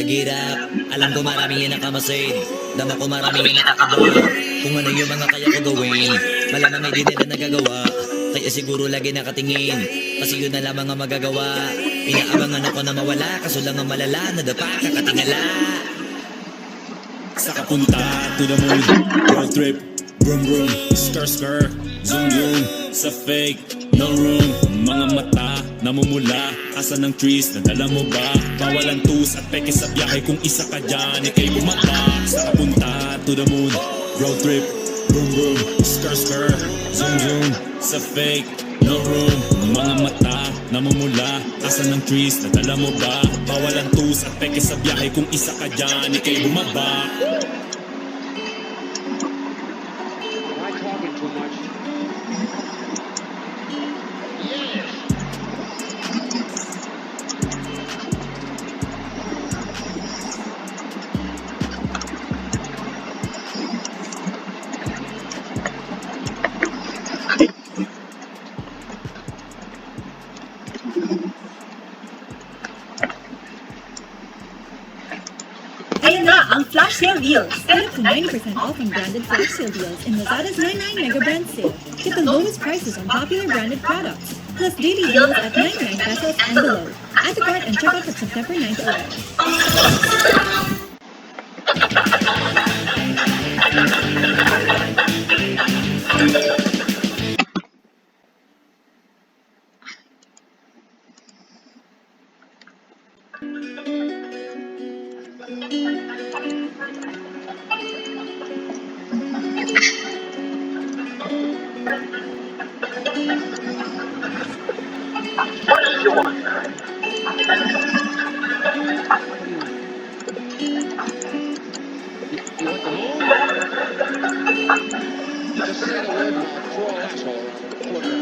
tagirap. Alam ko maraming yan nakamasid, dama ko maraming yan nakakagawa. Kung ano yung mga kaya ko gawin, malamang ay di nila nagagawa. Kaya siguro lagi nakatingin, kasi yun na lamang ang magagawa. Inaabangan ako na mawala, kaso lang ang malala, nadapa kakatingala. Sa kapunta to the moon, road trip, vroom vroom, skr skr, zoom zoom. Sa fake, no room, mga mata namumula. Asa ng trees, nadala mo ba? Bawalan tus at peke sa biyahe, kung isa ka dyan, ikay bumaba. Sa kapunta to the moon, road trip, vroom vroom, skr skr, zoom zoom. Sa fake, no room, mga mata namumula. Asa ng trees, nadala mo ba? Bawalan tus at peke sa biyahe, kung isa ka dyan, ikay bumaba. Am I talking too much? Ayan na ang flash sale deals. Get up to 90% off on branded flash sale deals in Lazada's 99 Mega Brand Sale. Get the lowest prices on popular branded products, plus daily deals at 99 pesos and below. Add to cart and check out from September 9 to 11. You want the moon? Just say the word and I'll throw an asshole around the corner.